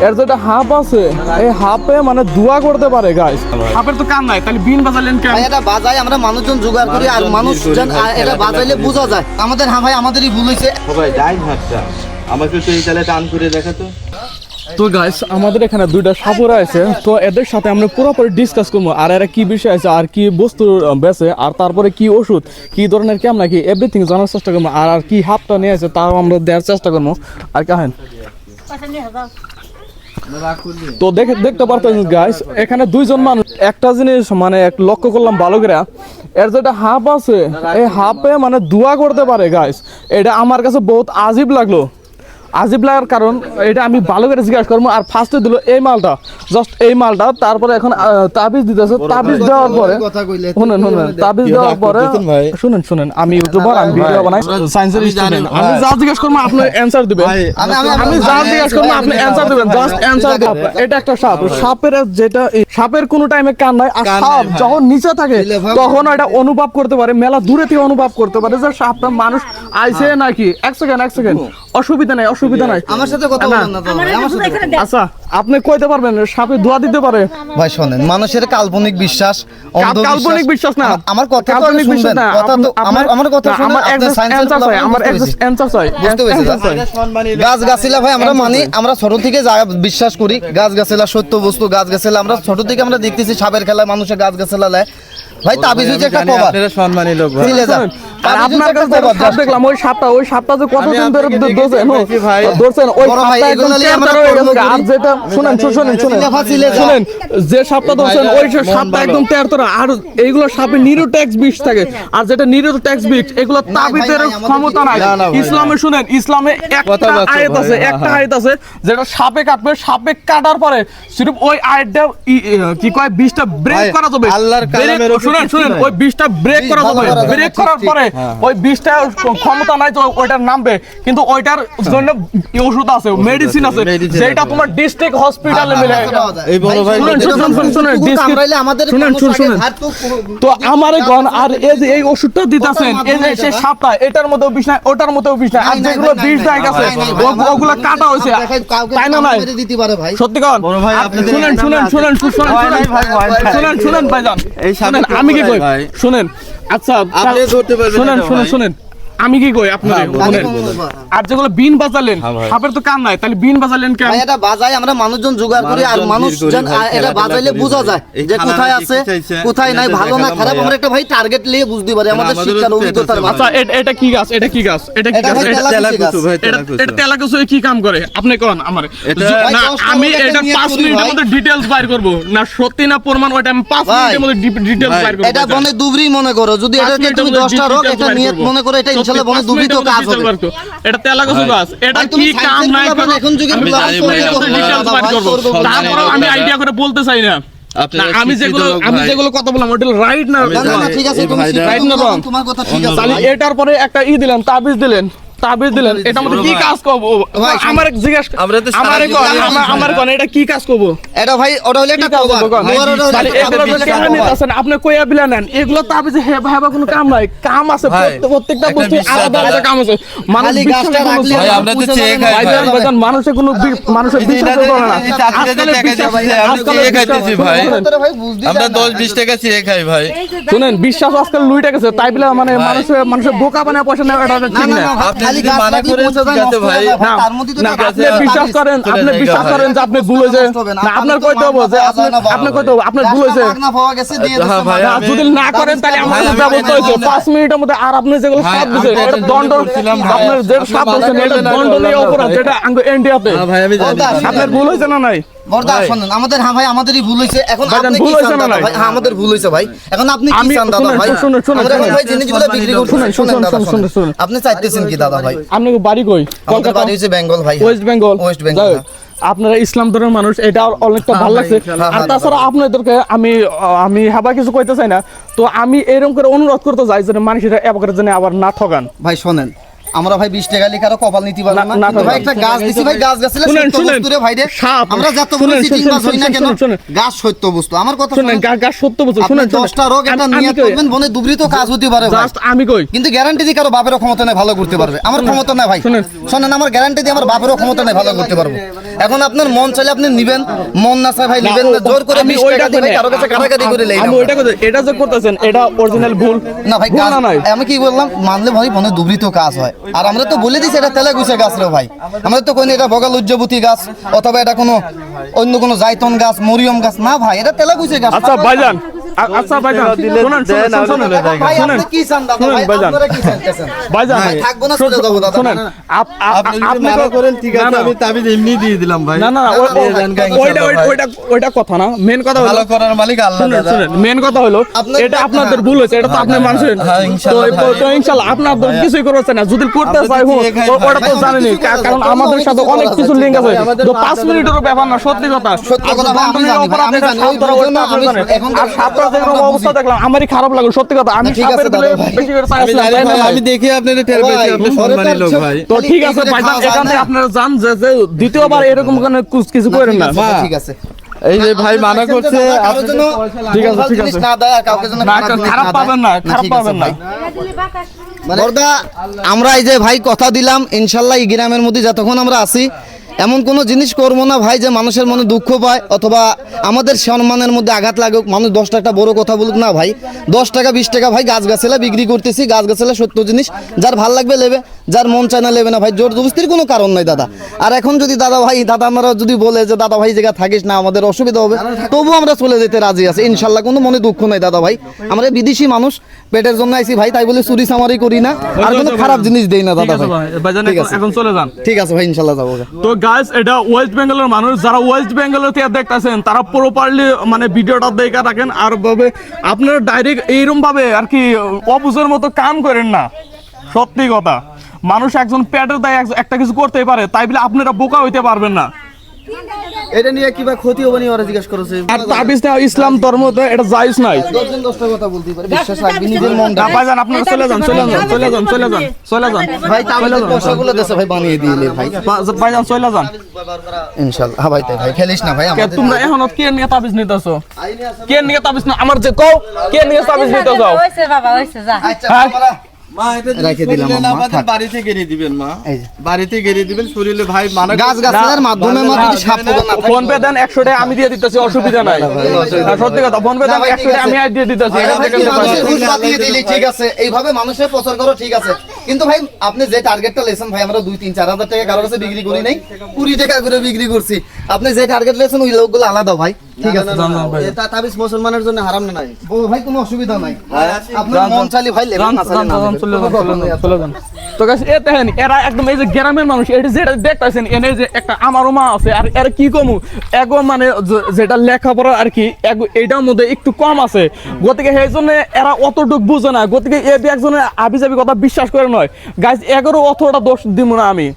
এর যেটা হাফ আছে এই হাফে মানে দোয়া করতে পারে গাইস। হাফের তো কান নাই, তাহলে বিন বাজালেন কেন? এটা বাজাই আমরা মানুষজন জোগাড় করি আর মানুষজন এটা বাজাইলে বোঝা যায় আমাদের। হ্যাঁ ভাই আমাদেরই ভুল হয়েছে ভাই। ডাইন হাতটা আমাকে তো এই তালে টান করে দেখাতো। তো গাইস আমাদের এখানে দুইটা সাপুরা আছে, তো এদের সাথে আমরা পুরোপুরি ডিসকাস করবো আর এরা কি বিষয় আছে আর কি বস্তু বেছে আর তারপরে কি ওষুধ কি ধরনের কেমন কি এভরিথিং জানার চেষ্টা করবো আর আর কি হাফটা নিয়ে আছে তাও আমরা দেওয়ার চেষ্টা করবো। আর কেন তো দেখতে পারতেন গাইস এখানে দুইজন মানুষ একটা জিনিস মানে লক্ষ্য করলাম ভালো করে, এর যেটা হাফ আছে এই হাফে মানে দোয়া করতে পারে গাইস। এটা আমার কাছে বহুত আজীব লাগলো। আজীব লাগার কারণ এটা আমি ভালো করে জিজ্ঞাসা করবো। আর ফার্স্টে দিল এই মালটা, জাস্ট এই মালটা, তারপরে এখন তাবিজ দিতেছে। তাবিজ দেওয়ার পরে শুনেন তাবিজ দেওয়ার পরে শুনেন আমি ইউটিউবার, আমি ভিডিও বানাই, সায়েন্সের স্টুডেন্ট। আমি যা জিজ্ঞাসা করবো আপনি অ্যানসার দিবেন। আমি যা জিজ্ঞাসা করবো আপনি অ্যানসার দিবেন, জাস্ট অ্যানসার দিবেন। এটা একটা সাপ, সাপের যেটা সাপের কোনো টাইমে কান নাই, আর সাপ যখন নিচে থাকে তখন এটা অনুভব করতে পারে, মেলা দূরে থেকে অনুভব করতে পারে যে সাপটা মানুষ আইছে নাকি। এক সেকেন্ড অসুবিধা নাই আমার সাথে কথা বলেন না তো ভাই, আমার সাথে। আচ্ছা আপনি কইতে পারবেন সাপে দোয়া দিতে পারে? ভাই শুনেন, মানুষের কাল্পনিক বিশ্বাস, কাল্পনিক বিশ্বাস না, আমার কথা তো কাল্পনিক বিশ্বাস শুনবেন, না, আমার কথা শুনুন। আমার অ্যানসার চাই, আমার অ্যানসার চাই। বুঝতে পেরেছি। গাছ গাছলা ভাই আমরা মানি, আমরা ছোট থেকে যা বিশ্বাস করি গাছ গাছলা সত্য বস্তু। গাছ গাছলা আমরা ছোট থেকে আমরা দেখতেছি সাপের খেলা মানুষের গাছ গাছলা লাই। ভাই তাবিজ হচ্ছে একটা কভার, আপনারা সম্মানী লোক ভাই। আর আপনার কাছে সাপ দেখলাম, ওই সাপটা যে কতদিন ধরে ধরছেন ওই সাপটা একদম তেরতরা হয়ে গেছে। আর যেটা শুনেন যে সাপটা ধরছেন ওই সাপটা একদম তেরতরা। আর এইগুলো সাপে নিউরোটক্স বিষ থাকে, আর যেটা নিউরোটক্স বিষ এগুলো তাবিজের ক্ষমতা নাই। ইসলামে শুনেন, ইসলামে একটা আয়াত আছে যেটা সাপে কাটবে, সাপে কাটার পরে সির্ফ ওই আয়াতটা কি কয় বিষটা ব্রেক করা যাবে। আল্লাহর কালামের শুনেন ওই বিষটা ব্রেক করা যাবে, ব্রেক করার পরে ওই বিষটা ক্ষমতা নাই তো ওইটার নামবে, কিন্তু ওইটার জন্য ওষুধ আছে, মেডিসিন আছে, যেটা তোমার ডিস্ট্রিক্ট হসপিটালে মিলে। এই বড় ভাই শুনেন তো আমারে কোন আর এই ওষুধটা দিতাছেন এই যে সেই সাপটা এটার মধ্যেও বিষ নাই ওটার মধ্যেও বিষ নাই, আর যেগুলো বিষ দেয় গেছে ওগুলো কাটা হইছে, তাই না? নাই সত্যি কোন শুনেন ভাইজান, আমি কি কই শুনেন। আচ্ছা শুনেন আমি কি কই আপনারা শুনেন। আর যেগুলো বিন বাজালেন সাপের তো কান নাই, তাহলে বিন বাজালেন কেন? ভাই এটা বাজাই আমরা মানুষজন জোগাড় করি আর মানুষজন এটা বাজাইলে বোঝা যায় যে কোথায় আছে কোথায় নাই, ভালো না খারাপ। আমরা একটা ভাই টার্গেট নিয়ে বুঝতে পারি আমাদের শিক্ষার অভিজ্ঞতার। আচ্ছা এটা কি গাছ? এটা তেলাকুচু কি কাম করে আপনি কোন আমারে? না আমি এটা 5 মিনিটের মধ্যে ডিটেইলস বাইর করব, না সত্যি না প্রমাণ ওইটা আমি 5 মিনিটের মধ্যে ডিটেইলস বাইর করব। এটা বনে দুবরি মনে করো, যদি এটাকে তুমি 10টা রোগ এটা নিয়ত মনে করো, এটা ইনশাআল্লাহ বনে দুবরি তো কাজ হবে। এটা তেলাকুচু গাছ, এটা কি কাম নাই করে এখন যুগে ডিটেইলস বাইর করব। তারপর আমি আইডিয়া করে বলতে চাই না। আমি যেগুলো কথা বললাম ওটা রাইট না? ঠিক আছে তুমি রাইট না, তোমার কথা ঠিক আছে। তাহলে এটার পরে একটা দিলেন, তাবিজ দিলেন, এটার মধ্যে কি কাজ করব? আমার জিজ্ঞাসা আমার কোন এটা কি কাজ করব? এটা ভাই ওটা হলো একটা কভার। তাহলে এগুলো যে কাহিনী আছেন আপনি কইয়া বিলা নেন, এগুলো তাবিজ হেবা কোনো কাম নাই। কাম আছে, প্রত্যেকটা বস্তু আলাদা আলাদা কাম আছে। মানুষ গাছটা রাখলে ভাই আমরা তো চেয়ে খাই ভাই, মানুষের কোনো মানুষের বিশ্বাস করে না। আজকাল চেয়ে খাইতেছি ভাই, আমরা 10-20 টাকা চেয়ে খাই ভাই। শুনেন বিশ্বাস আজকাল লুইটা গেছে, তাই বলে মানে মানুষের বোকা বানায় পয়সা নেওয়া এটা ঠিক না। খালি গাছ মানা করে ঠিক আছে ভাই, তার মধ্যে তো আপনি বিশ্বাস করেন যে আপনি ভুল হয়েছে না, আপনার কইতে হবে যে আপনি কইতে হবে আপনার ভুল হয়েছে না, পাওয়া গেছে দিয়ে দিতে ভাই। যদি না করেন তাহলে আমাদের ব্যবস্থা হয়েছে 5 মিনিটের মধ্যে। আর আপনি যেগুলো সাপ দিছেন এটা দণ্ড, আপনার যে সাপ দিছেন এটা দণ্ডনীয় অপরাধ, যেটা ইন্ডিয়াতে। ভাই আমি জানি আপনার ভুল হয়েছে না নাই? বড়দা শুনুন আমাদের, হ্যাঁ ভাই আমাদেরই ভুল হয়েছে। এখন আপনি কি চান দাদা ভাই? হ্যাঁ আমাদের ভুল হয়েছে ভাই, এখন আপনি কি চান দাদা ভাই? শুনুন আমরা ভাই জিনিসগুলো বিক্রি করব। শুনুন আপনি চাইতেছেন কি দাদা ভাই? আপনি বাড়ি কই? কলকাতা। বাড়ি হচ্ছে বেঙ্গল ভাই, ওয়েস্ট বেঙ্গল। হ্যাঁ। আপনারা ইসলাম ধর্মের মানুষ, এটা অনেকটা ভালো লাগছে। আর তাছাড়া আপনাদেরকে আমি হাবা কিছু কইতে চাই না, তো আমি এরকম করে অনুরোধ করতে যাই যেন মানুষেরা এবার যেন আবার না ঠকান। ভাই শোনেন, আমরা ভাই 20 টাকা লিখে আরো কপাল নিতে পারবো না না, কিন্তু ভাই ভাই। একটা গাছ দিছি ভাই গাছ গাছলে শুনেন, সত্য শুনেন। বস্তু রে ভাই রে সাপ। আমরা যত বড় শুনেন, চিটিং মাছ হই না কেন শুনেন, শুনেন। গাছ সত্য বস্তু আমার কথা শুনেন শুনেন গাছ সত্য বলছো, আপনি শুনেন 10টা রোগ একটা আমি নিয়ত কই, করবেন বনে দুবৃত কাজ হতে পারে ভাই জাস্ট আমি কই কিন্তু গ্যারান্টি দিয়ে কারো বাপেরও ক্ষমতা নেই ভালো করতে পারবে আমার ক্ষমতা নাই ভাই শুনেন। শোনেন আমার গ্যারান্টি দিয়ে আমার বাপেরও ক্ষমতা নেই ভালো করতে পারবো এখন আপনার মন চাইলে আপনি নিবেন মন না চাই ভাই নিবেন না জোর করে আমি 20 ওইটা টাকা দিয়ে ভাই কই না। কারো কাছে কাটাকাটি করে লেই না আমি ওইটা কই এটা যে করতেছেন এটা অরিজিনাল ভুল না ভাই ভুল গাছ না নাই আমি কি বললাম মানলে ভাই বনে দুবৃত কাজ হয় আর আমরা তো বলে দিছি এটা তেলে গুছে গাছ রে ভাই আমরা তো কই না এটা বগাল উজ্জবতী গাছ অথবা এটা কোনো অন্য কোনো জাইতন গাছ মরিয়ম গাছ না ভাই এটা তেলে গুছে গাছ আচ্ছা ভাইজান আচ্ছা ভাইজান শুনেন শুনেন ভাই শুনেন আপনি কি চান দাদা শুনেন, ভাই ভাইজান। আপনারা কি চাইতেছেন ভাইজান ভাই থাকবো না চলে যাবো দাদা শুনেন আপনি যদি আপনি মানা করেন ঠিক না, আছে না। আমি তাবিজ এমনি দিয়ে দিলাম ভাই না না না, না, না, ওইটা কথা না মেন কথা হলো ভালো করার মালিক আল্লাহ শুনেন দাদা শুনেন মেন কথা হলো আপনার- এটা আপনাদের ভুল হয়েছে এটা তো আপনি মানুষের হ্যাঁ, ইনশাআল্লাহ তো ভাই। ইনশাআল্লাহ আপনাদের কিছুই করছে না যদি করতে আপনি চাই তো হোক দিয়ে খাই ওটা তো ভাই। জানেনই কারণ আমাদের সাথে অনেক কিছু লিঙ্ক আছে তো 5 মিনিটেরও ব্যাপার না সত্যি কথা সত্য কথা ভাই, আমি জানি ভাই, আমি জানি, ওই জন্য আমি এখন আর সাপটা যেরকম আমরা অবস্থা বুঝি। দেখলাম আমারই খারাপ লাগলো সত্যি কথা আমি ঠিক আছে সাপের দাদা দিলে ভাই। বেশি করে আমি চাইছিলাম জানি তাই না ভাই, ভাই? আমি দেখি আপনাদের টের ভাই, পেয়েছি আপনি ঘরে সম্মানী তার লোক ছোট- ভাই তো ঠিক এই আছে করে ভাইজান খাওয়া যায় এখান থেকে না। আপনারা জান যে দ্বিতীয়বার এরকম কোনো কিছু করেন না মা। ঠিক আছে এই যে ভাই মানা করছে কারোর জন্য ঠিক আছে, ভুল ঠিক জিনিস আছে। না দেয় আর কাউকে যেন না, খারাপ জিনিস খারাপ না দেয়। পাবেন না, খারাপ ঠিক আছে পাবেন না। ভাই। বর্দা আমরা এই যে ভাই কথা দিলাম ইনশাল্লাহ এই গ্রামের মধ্যে যতক্ষণ আমরা আছি এমন কোনো জিনিস করবো না ভাই যে মানুষের মনে দুঃখ পায় অথবা আমাদের সম্মানের মধ্যে আঘাত লাগুক মানুষ 10 টাকা বড় কথা বলুক না ভাই 10 টাকা 20 টাকা ভাই গাছ গাছলা বিক্রি করতেছি গাছ গাছলা সত্য জিনিস যার ভাল লাগবে নেবে যার মন চায় না নেবে না ভাই জোর জবস্তির কোনো কারণ নাই দাদা আর এখন যদি দাদা আমরা যদি বলে যে দাদা ভাই জায়গা থাকিস না আমাদের অসুবিধা হবে তবু আমরা চলে যেতে রাজি আছি ইনশাল্লাহ কোনো মনে দুঃখ নাই দাদা ভাই আমরা বিদেশি মানুষ পেটের জন্য আইছি ভাই তাই বলে চুরি চামারি করি না আর কোনো খারাপ জিনিস দেই না ঠিক দাদা আছে ভাই ভাই ভাইজান ঠিক আছে। এখন চলে যান ঠিক আছে ভাই ইনশাল্লাহ যাবো তো গাইস এটা ওয়েস্ট বেঙ্গলের মানুষ যারা ওয়েস্ট বেঙ্গলের থেকে দেখতেছেন তারা প্রপারলি মানে ভিডিওটা দেখে রাখেন আর ভাবে আপনারা ডাইরেক্ট এইরকম ভাবে আর কি অবুঝের মতো কাম করেন না সত্যি কথা মানুষ একজন পেটের দায় একটা কিছু করতেই পারে তাই বলে আপনারা বোকা হইতে পারবেন না এটা নিয়ে কি ভাই ক্ষতি হবে নি ওরা জিজ্ঞাসা করেছে আর তাবিজ না ইসলাম ধর্মতে এটা জায়েজ নাই 10টা কথা বলতে পারে বিশ্বাস রাখবি নিজের মন না ভাইজান আপনারা চলে যান চলে যান চলে যান চলে যান চলে যান ভাই তাহলে পয়সাগুলো দেশে ভাই বানিয়ে দিলে ভাই ভাইজান চলে যান ইনশাআল্লাহ হ্যাঁ ভাই তাই ভাই খেলিস না ভাই কে আমাদের তোমরা এখনো কে নিয়ে তাবিজ নিতেছো কে নিয়ে তাবিজ না আমার যে কও কে নিয়ে তাবিজ নিতে যাও হয়েছে বাবা হয়েছে যা আচ্ছা হ্যাঁ। বাবারা, মা এটা যদি রেখে দিলাম শরীরে না আম্মা, বাঁধেন, থাক। বাড়িতে গেড়ে দিবেন মা এই যে। বাড়িতে গেড়ে দিবেন শরীরে ভাই মানা গাছ গাছলার মাধ্যমে মা যদি সাপ পোকা না থাকে ফোন পে দেন 100 টাকা আমি দিয়ে দিতেছি অসুবিধা নাই আর সত্যি কথা ফোন পে দেন না ভাই, 100 ঠিক টাকা আমি আছে। আর দিয়ে দিতেছি ভাই, এখান থেকে নিতে মানুষের পারবেন। ঘুষ পাতিয়ে দিলি, ঠিক আছে এইভাবে মানুষের প্রচার করো ঠিক আছে কিন্তু ভাই আপনি যে টার্গেটটা লেছেন ভাই আমরা 2-3-4 হাজার টাকা কারো কাছে বিক্রি করি নাই 20 টাকা করে বিক্রি করছি আপনি যে টার্গেট লেছেন ওই লোকগুলো আলাদা ভাই ঠিক আছে জান, জান ভাই। এটা তাবিজ মুসলমানের জন্য হারাম না নাই ও ভাই কোনো অসুবিধা নাই আপনার জান, মন চাইলে ভাই লেবেন জান, না চাইলে জান, না জান, লেবেন। চলে যান, চলে যান, চলে যান। তো guys, এ দেখেন, এরা একদম এই যে গ্রামের মানুষ এটা যেটা দেখতেছেন এনে যে একটা আমারও মা আছে আর এর কি কমু এগো মানে যেটা লেখাপড়া আর কি এইটার মধ্যে একটু কম আছে গতিকে সেই জন্য এরা অতটুক বুঝে না গতিকে এ একজনের আবি যাবি কথা বিশ্বাস করে নয় গাইজ এগারো অতটা দোষ দিব না আমি